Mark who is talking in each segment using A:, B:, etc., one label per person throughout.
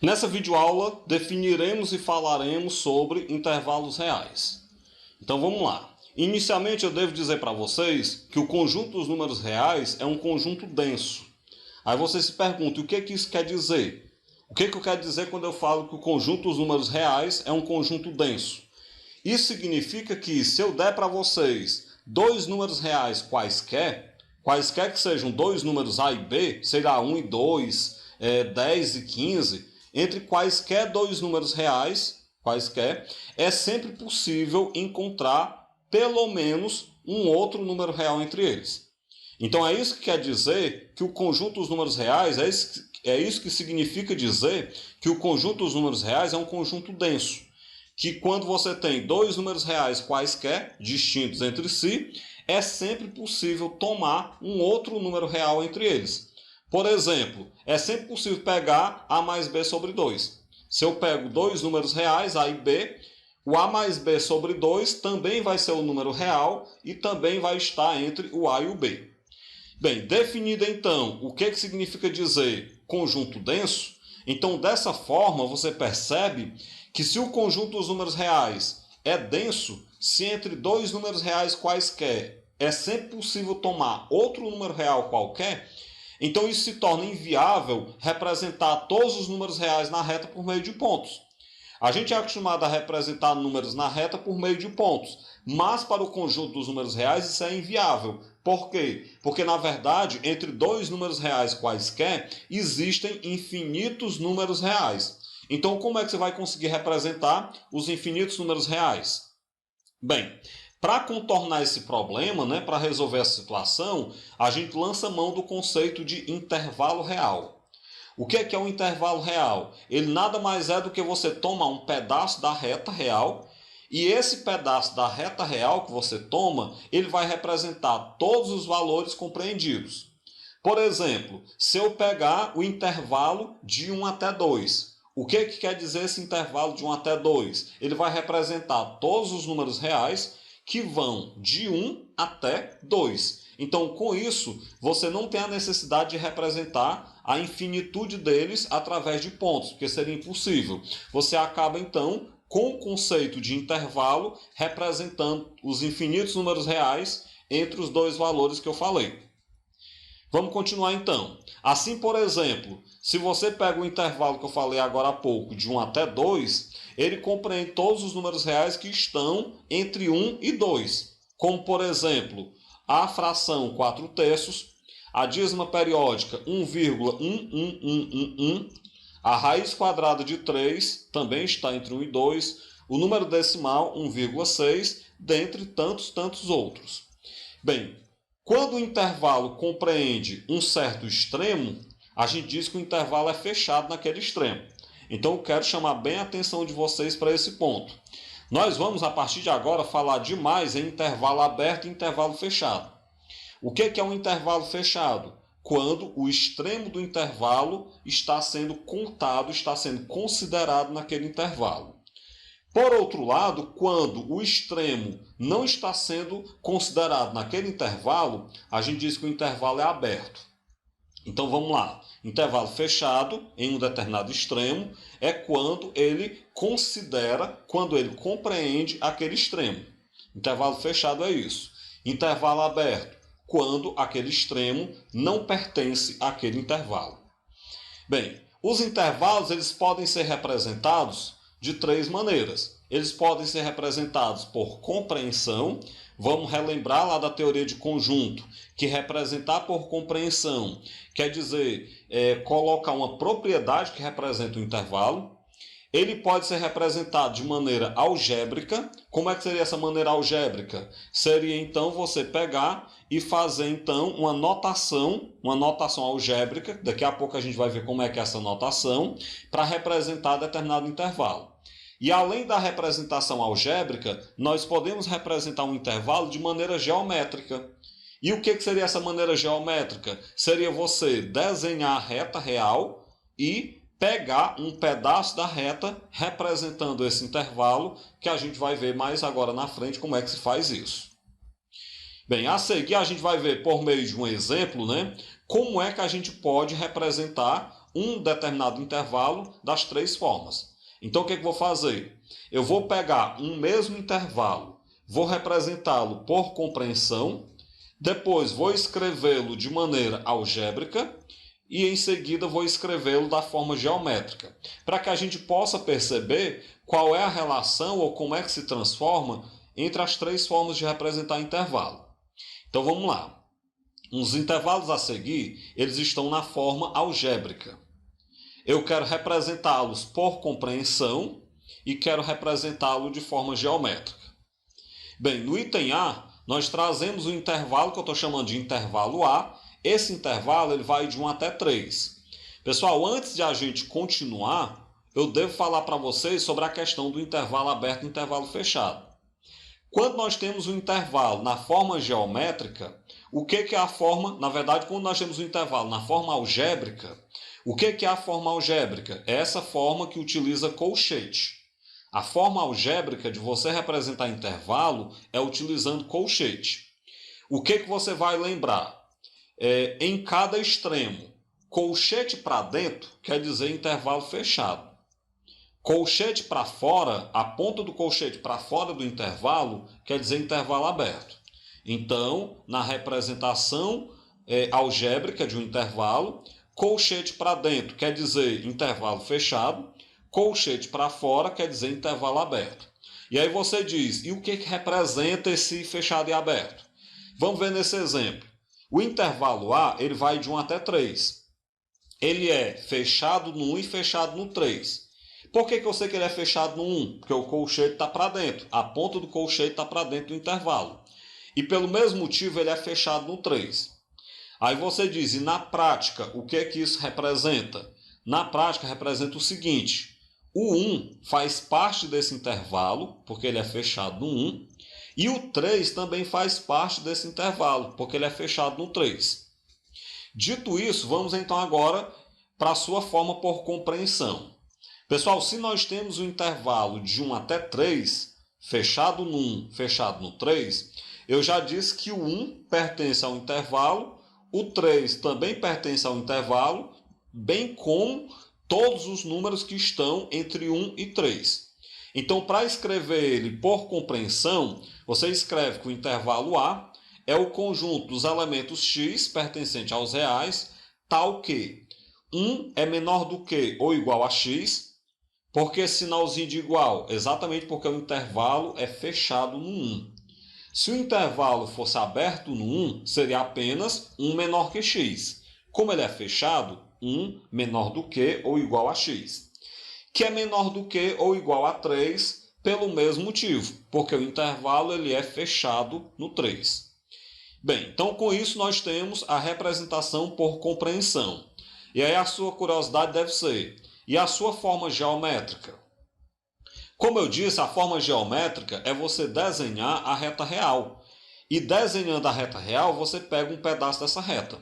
A: Nessa videoaula, definiremos e falaremos sobre intervalos reais. Então vamos lá. Inicialmente eu devo dizer para vocês que o conjunto dos números reais é um conjunto denso. Aí você se pergunta, o que isso quer dizer? O que eu quero dizer quando eu falo que o conjunto dos números reais é um conjunto denso? Isso significa que se eu der para vocês dois números reais quaisquer que sejam dois números A e B, será 1 e 2, 10 e 15, entre quaisquer dois números reais, é sempre possível encontrar pelo menos um outro número real entre eles. Então é isso que quer dizer que o conjunto dos números reais, é isso que significa dizer que o conjunto dos números reais é um conjunto denso. Que quando você tem dois números reais quaisquer, distintos entre si, é sempre possível tomar um outro número real entre eles. Por exemplo, é sempre possível pegar A mais B sobre 2. Se eu pego dois números reais, A e B, o A mais B sobre 2 também vai ser o número real e também vai estar entre o A e o B. Bem, definido então o que significa dizer conjunto denso, então dessa forma você percebe que se o conjunto dos números reais é denso, se entre dois números reais quaisquer é sempre possível tomar outro número real qualquer, então isso se torna inviável representar todos os números reais na reta por meio de pontos. A gente é acostumado a representar números na reta por meio de pontos, mas para o conjunto dos números reais isso é inviável. Por quê? Porque, na verdade, entre dois números reais quaisquer, existem infinitos números reais. Então, como é que você vai conseguir representar os infinitos números reais? Bem, para contornar esse problema, para resolver essa situação, a gente lança mão do conceito de intervalo real. O que é um intervalo real? Ele nada mais é do que você tomar um pedaço da reta real e esse pedaço da reta real que você toma, ele vai representar todos os valores compreendidos. Por exemplo, se eu pegar o intervalo de 1 até 2, o que quer dizer esse intervalo de 1 até 2? Ele vai representar todos os números reais que vão de 1 até 2. Então, com isso, você não tem a necessidade de representar a infinitude deles através de pontos, porque seria impossível. Você acaba, então, com o conceito de intervalo, representando os infinitos números reais entre os dois valores que eu falei. Vamos continuar então. Assim, por exemplo, se você pega o intervalo que eu falei agora há pouco, de 1 até 2, ele compreende todos os números reais que estão entre 1 e 2. Como, por exemplo, a fração 4/3, a dízima periódica 1,11111, a raiz quadrada de 3 também está entre 1 e 2, o número decimal 1,6, dentre tantos outros. Bem, quando o intervalo compreende um certo extremo, a gente diz que o intervalo é fechado naquele extremo. Então eu quero chamar bem a atenção de vocês para esse ponto. Nós vamos, a partir de agora, falar demais em intervalo aberto e intervalo fechado. O que é um intervalo fechado? Quando o extremo do intervalo está sendo contado, está sendo considerado naquele intervalo. Por outro lado, quando o extremo não está sendo considerado naquele intervalo, a gente diz que o intervalo é aberto. Então vamos lá. Intervalo fechado em um determinado extremo é quando ele compreende aquele extremo. Intervalo fechado é isso. Intervalo aberto, quando aquele extremo não pertence àquele intervalo. Bem, os intervalos eles podem ser representados de três maneiras. Eles podem ser representados por compreensão. Vamos relembrar lá da teoria de conjunto, que representar por compreensão quer dizer colocar uma propriedade que representa o intervalo. Ele pode ser representado de maneira algébrica. Como é que seria essa maneira algébrica? Seria então você pegar e fazer então uma notação algébrica. Daqui a pouco a gente vai ver como é que é essa notação para representar determinado intervalo. E além da representação algébrica, nós podemos representar um intervalo de maneira geométrica. E o que seria essa maneira geométrica? Seria você desenhar a reta real e pegar um pedaço da reta representando esse intervalo, que a gente vai ver mais agora na frente como é que se faz isso. Bem, a seguir a gente vai ver por meio de um exemplo, como é que a gente pode representar um determinado intervalo das três formas. Então, o que eu vou fazer? Eu vou pegar um mesmo intervalo, vou representá-lo por compreensão, depois vou escrevê-lo de maneira algébrica e em seguida vou escrevê-lo da forma geométrica, para que a gente possa perceber qual é a relação ou como é que se transforma entre as três formas de representar intervalo. Então vamos lá. Os intervalos a seguir, eles estão na forma algébrica. Eu quero representá-los por compreensão e quero representá-lo de forma geométrica. Bem, no item A, nós trazemos o intervalo que eu estou chamando de intervalo A. Esse intervalo ele vai de 1 até 3. Pessoal, antes de a gente continuar, eu devo falar para vocês sobre a questão do intervalo aberto e intervalo fechado. Quando nós temos um intervalo na forma geométrica, o que é a forma? Na verdade, quando nós temos um intervalo na forma algébrica, o que é a forma algébrica? É essa forma que utiliza colchete. A forma algébrica de você representar intervalo é utilizando colchete. O que você vai lembrar? Em cada extremo, colchete para dentro quer dizer intervalo fechado. Colchete para fora, a ponta do colchete para fora do intervalo, quer dizer intervalo aberto. Então, na representação algébrica de um intervalo, colchete para dentro quer dizer intervalo fechado, colchete para fora quer dizer intervalo aberto. E aí você diz, e o que representa esse fechado e aberto? Vamos ver nesse exemplo. O intervalo A ele vai de 1 até 3. Ele é fechado no 1 e fechado no 3. Por que eu sei que ele é fechado no 1? Porque o colchete está para dentro. A ponta do colchete está para dentro do intervalo. E pelo mesmo motivo ele é fechado no 3. Aí você diz, e na prática, o que isso representa? Na prática representa o seguinte. O 1 faz parte desse intervalo, porque ele é fechado no 1. E o 3 também faz parte desse intervalo, porque ele é fechado no 3. Dito isso, vamos então agora para a sua forma por compreensão. Pessoal, se nós temos um intervalo de 1 até 3, fechado no 1, fechado no 3, eu já disse que o 1 pertence ao intervalo, o 3 também pertence ao intervalo, bem como todos os números que estão entre 1 e 3. Então, para escrever ele por compreensão, você escreve que o intervalo A é o conjunto dos elementos x pertencente aos reais, tal que 1 é menor do que ou igual a x. Por que sinalzinho de igual? Exatamente porque o intervalo é fechado no 1. Se o intervalo fosse aberto no 1, seria apenas 1 menor que x. Como ele é fechado, 1 menor do que ou igual a x. Que é menor do que ou igual a 3 pelo mesmo motivo, porque o intervalo ele é fechado no 3. Bem, então com isso nós temos a representação por compreensão. E aí a sua curiosidade deve ser, e a sua forma geométrica? Como eu disse, a forma geométrica é você desenhar a reta real. E desenhando a reta real, você pega um pedaço dessa reta.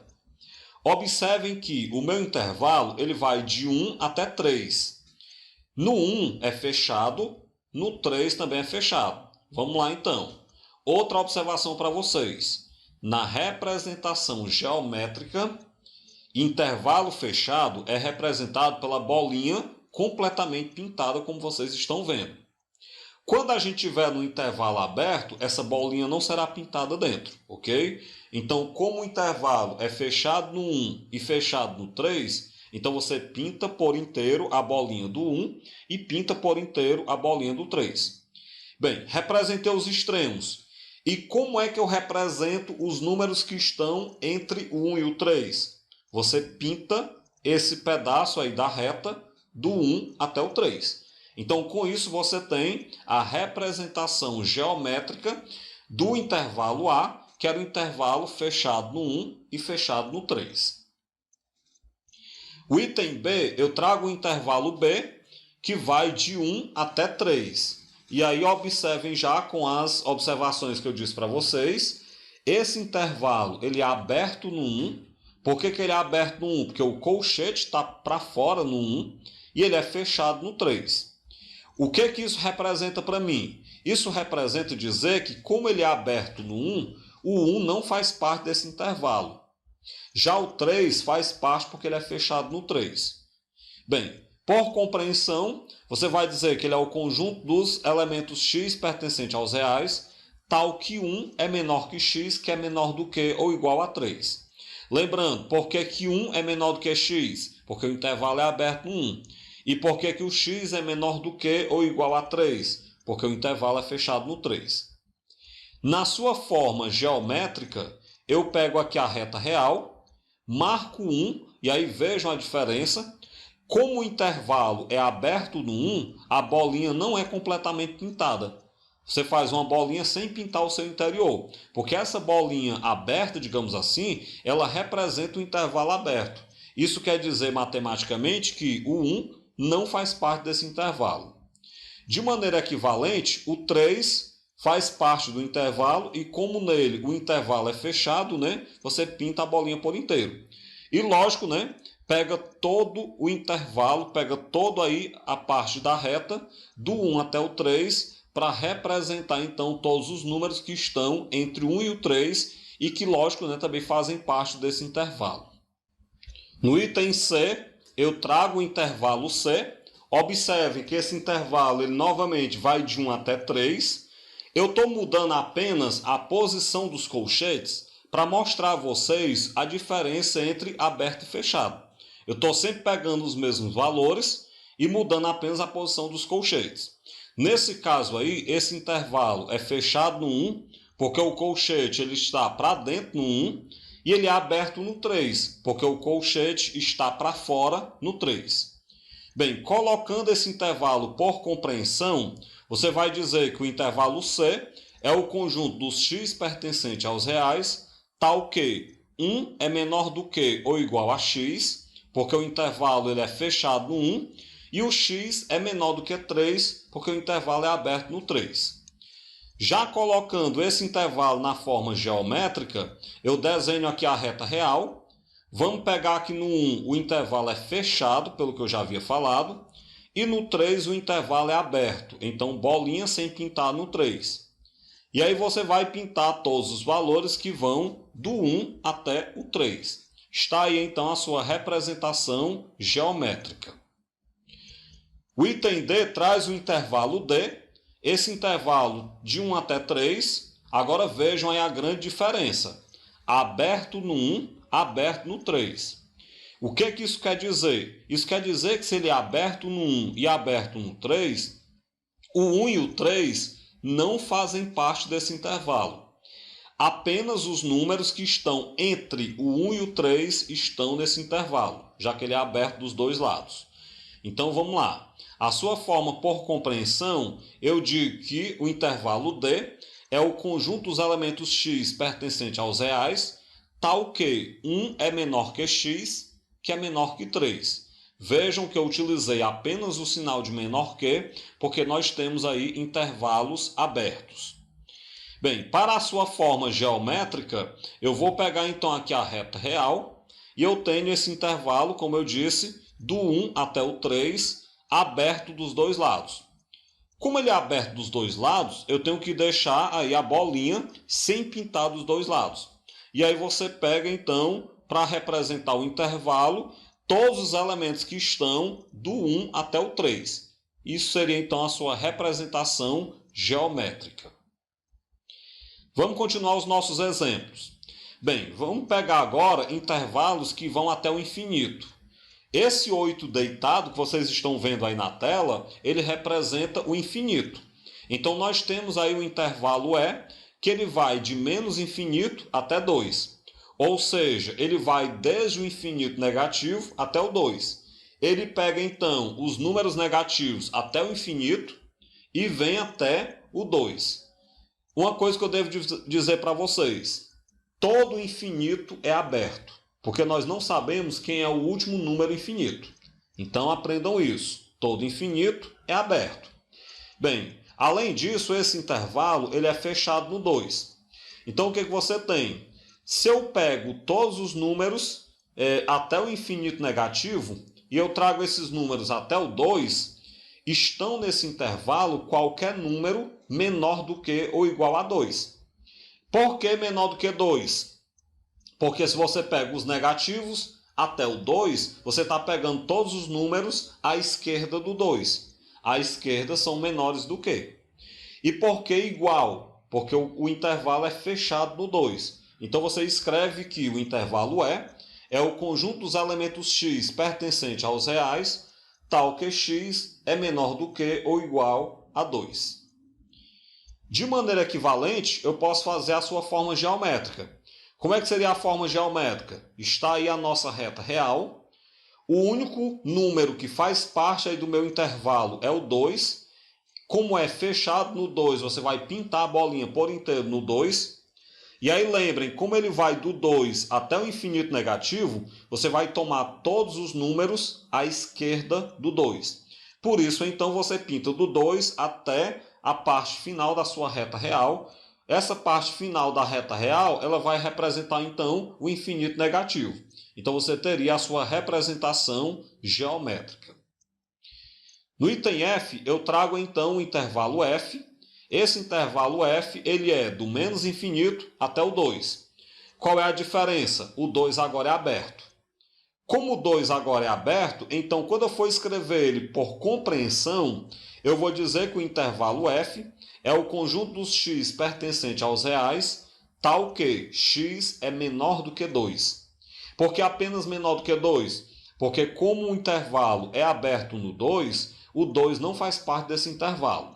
A: Observem que o meu intervalo ele vai de 1 até 3. No 1 é fechado, no 3 também é fechado. Vamos lá então. Outra observação para vocês. Na representação geométrica, intervalo fechado é representado pela bolinha completamente pintada, como vocês estão vendo. Quando a gente tiver no intervalo aberto, essa bolinha não será pintada dentro, ok? Então, como o intervalo é fechado no 1 e fechado no 3, então você pinta por inteiro a bolinha do 1 e pinta por inteiro a bolinha do 3. Bem, representei os extremos. E como é que eu represento os números que estão entre o 1 e o 3? Você pinta esse pedaço aí da reta do 1 até o 3. Então, com isso, você tem a representação geométrica do intervalo A, que era o intervalo fechado no 1 e fechado no 3. O item B, eu trago o intervalo B, que vai de 1 até 3. E aí, observem já com as observações que eu disse para vocês, esse intervalo ele é aberto no 1. Por que ele é aberto no 1? Porque o colchete está para fora no 1 e ele é fechado no 3. O que isso representa para mim? Isso representa dizer que, como ele é aberto no 1, o 1 não faz parte desse intervalo. Já o 3 faz parte porque ele é fechado no 3. Bem, por compreensão, você vai dizer que ele é o conjunto dos elementos x pertencente aos reais, tal que 1 é menor que x, que é menor do que ou igual a 3. Lembrando, por que 1 é menor do que x? Porque o intervalo é aberto no 1. E por que o x é menor do que ou igual a 3? Porque o intervalo é fechado no 3. Na sua forma geométrica, eu pego aqui a reta real, marco 1, e aí vejam a diferença. Como o intervalo é aberto no 1, a bolinha não é completamente pintada. Você faz uma bolinha sem pintar o seu interior, porque essa bolinha aberta, digamos assim, ela representa o intervalo aberto. Isso quer dizer matematicamente que o 1 não faz parte desse intervalo. De maneira equivalente, o 3 faz parte do intervalo e como nele o intervalo é fechado, né, você pinta a bolinha por inteiro. E lógico, né, pega todo o intervalo, pega toda aí a parte da reta, do 1 até o 3, para representar então todos os números que estão entre o 1 e o 3 e que, lógico, né, também fazem parte desse intervalo. No item C, eu trago o intervalo C. Observe que esse intervalo ele novamente vai de 1 até 3. Eu estou mudando apenas a posição dos colchetes para mostrar a vocês a diferença entre aberto e fechado. Eu estou sempre pegando os mesmos valores e mudando apenas a posição dos colchetes. Nesse caso aí, esse intervalo é fechado no 1, porque o colchete ele está para dentro no 1, e ele é aberto no 3, porque o colchete está para fora no 3. Bem, colocando esse intervalo por compreensão, você vai dizer que o intervalo C é o conjunto dos x pertencente aos reais, tal que 1 é menor do que ou igual a x, porque o intervalo ele é fechado no 1, e o x é menor do que 3, porque o intervalo é aberto no 3. Já colocando esse intervalo na forma geométrica, eu desenho aqui a reta real. Vamos pegar aqui no 1, o intervalo é fechado, pelo que eu já havia falado, e no 3 o intervalo é aberto, então bolinha sem pintar no 3. E aí você vai pintar todos os valores que vão do 1 até o 3. Está aí então a sua representação geométrica. O item D traz o intervalo D. Esse intervalo de 1 até 3, agora vejam aí a grande diferença. Aberto no 1, aberto no 3. O que isso quer dizer? Isso quer dizer que se ele é aberto no 1 e aberto no 3, o 1 e o 3 não fazem parte desse intervalo. Apenas os números que estão entre o 1 e o 3 estão nesse intervalo, já que ele é aberto dos dois lados. Então vamos lá. A sua forma por compreensão, eu digo que o intervalo D é o conjunto dos elementos x pertencente aos reais, tal que 1 é menor que x, que é menor que 3. Vejam que eu utilizei apenas o sinal de menor que, porque nós temos aí intervalos abertos. Bem, para a sua forma geométrica, eu vou pegar então aqui a reta real, e eu tenho esse intervalo, como eu disse, do 1 até o 3, aberto dos dois lados. Como ele é aberto dos dois lados, eu tenho que deixar aí a bolinha sem pintar dos dois lados. E aí você pega então, para representar o intervalo, todos os elementos que estão do 1 até o 3. Isso seria então a sua representação geométrica. Vamos continuar os nossos exemplos. Bem, vamos pegar agora intervalos que vão até o infinito. Esse 8 deitado que vocês estão vendo aí na tela, ele representa o infinito. Então nós temos aí o intervalo E, que ele vai de menos infinito até 2. Ou seja, ele vai desde o infinito negativo até o 2. Ele pega então os números negativos até o infinito e vem até o 2. Uma coisa que eu devo dizer para vocês, todo infinito é aberto, porque nós não sabemos quem é o último número infinito. Então aprendam isso, todo infinito é aberto. Bem, além disso, esse intervalo ele é fechado no 2. Então o que você tem? Se eu pego todos os números até o infinito negativo e eu trago esses números até o 2, estão nesse intervalo qualquer número menor do que ou igual a 2. Por que menor do que 2? Porque se você pega os negativos, até o 2, você está pegando todos os números à esquerda do 2. À esquerda são menores do que. E por que igual? Porque o intervalo é fechado no 2. Então você escreve que o intervalo é o conjunto dos elementos x pertencente aos reais, tal que x é menor do que ou igual a 2. De maneira equivalente, eu posso fazer a sua forma geométrica. Como é que seria a forma geométrica? Está aí a nossa reta real. O único número que faz parte aí do meu intervalo é o 2. Como é fechado no 2, você vai pintar a bolinha por inteiro no 2. E aí lembrem, como ele vai do 2 até o infinito negativo, você vai tomar todos os números à esquerda do 2. Por isso, então, você pinta do 2 até a parte final da sua reta real. Essa parte final da reta real, ela vai representar, então, o infinito negativo. Então, você teria a sua representação geométrica. No item F, eu trago, então, o intervalo F. Esse intervalo F ele é do menos infinito até o 2. Qual é a diferença? O 2 agora é aberto. Como o 2 agora é aberto, então quando eu for escrever ele por compreensão, eu vou dizer que o intervalo F é o conjunto dos x pertencente aos reais, tal que x é menor do que 2. Por que apenas menor do que 2? Porque como o intervalo é aberto no 2, o 2 não faz parte desse intervalo.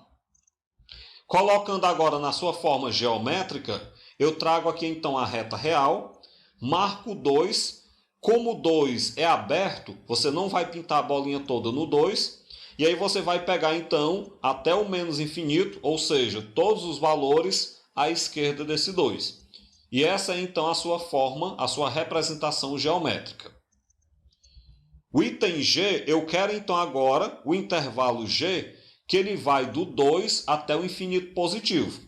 A: Colocando agora na sua forma geométrica, eu trago aqui então a reta real, marco 2. Como o 2 é aberto, você não vai pintar a bolinha toda no 2. E aí você vai pegar então até o menos infinito, ou seja, todos os valores à esquerda desse 2. E essa é então a sua forma, a sua representação geométrica. O item G, eu quero então agora o intervalo G, que ele vai do 2 até o infinito positivo.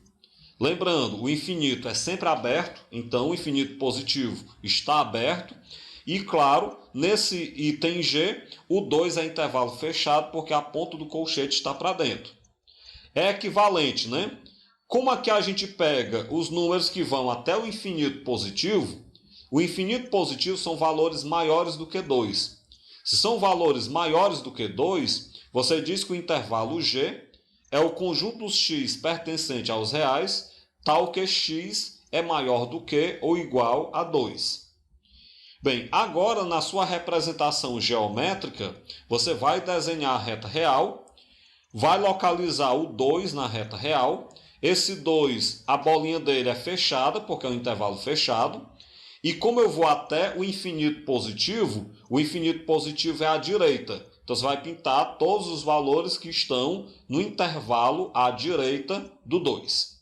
A: Lembrando, o infinito é sempre aberto, então o infinito positivo está aberto. E claro, nesse item G, o 2 é intervalo fechado porque a ponta do colchete está para dentro. É equivalente, né? Como aqui a gente pega os números que vão até o infinito positivo são valores maiores do que 2. Se são valores maiores do que 2, você diz que o intervalo G é o conjunto dos x pertencente aos reais, tal que x é maior do que ou igual a 2. Bem, agora na sua representação geométrica, você vai desenhar a reta real, vai localizar o 2 na reta real. Esse 2, a bolinha dele é fechada, porque é um intervalo fechado. E como eu vou até o infinito positivo é à direita. Então você vai pintar todos os valores que estão no intervalo à direita do 2.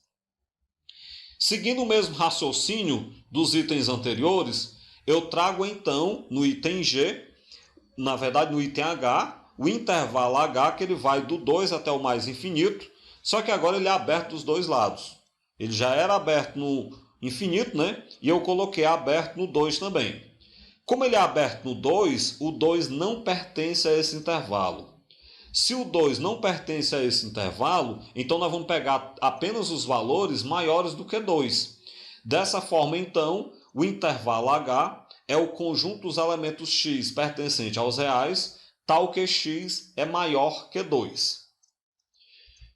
A: Seguindo o mesmo raciocínio dos itens anteriores, eu trago então no item G, na verdade no item H, o intervalo H que ele vai do 2 até o mais infinito, só que agora ele é aberto dos dois lados. Ele já era aberto no infinito, né? E eu coloquei aberto no 2 também. Como ele é aberto no 2, o 2 não pertence a esse intervalo. Se o 2 não pertence a esse intervalo, então nós vamos pegar apenas os valores maiores do que 2. Dessa forma, então, o intervalo H é o conjunto dos elementos x pertencente aos reais, tal que x é maior que 2.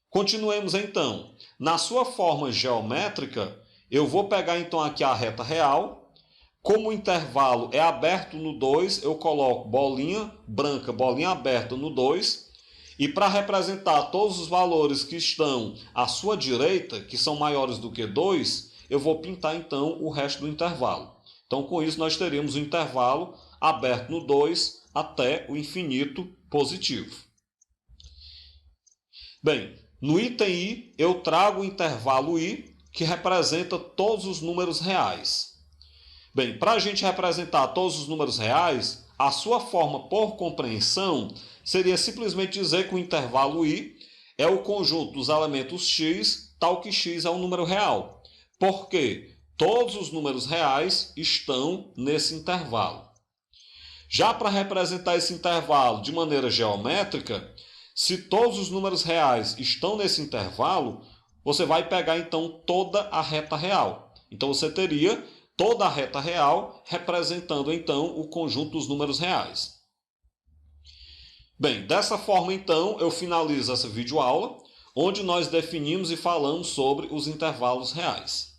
A: Continuemos então. Na sua forma geométrica, eu vou pegar então aqui a reta real. Como o intervalo é aberto no 2, eu coloco bolinha branca, bolinha aberta no 2. E para representar todos os valores que estão à sua direita, que são maiores do que 2, eu vou pintar então o resto do intervalo. Então com isso nós teríamos o intervalo aberto no 2 até o infinito positivo. Bem, no item I eu trago o intervalo I, que representa todos os números reais. Bem, para a gente representar todos os números reais, a sua forma por compreensão seria simplesmente dizer que o intervalo I é o conjunto dos elementos x, tal que x é um número real. Porque todos os números reais estão nesse intervalo. Já para representar esse intervalo de maneira geométrica, se todos os números reais estão nesse intervalo, você vai pegar então toda a reta real. Então você teria toda a reta real, representando então o conjunto dos números reais. Bem, dessa forma então eu finalizo essa videoaula, onde nós definimos e falamos sobre os intervalos reais.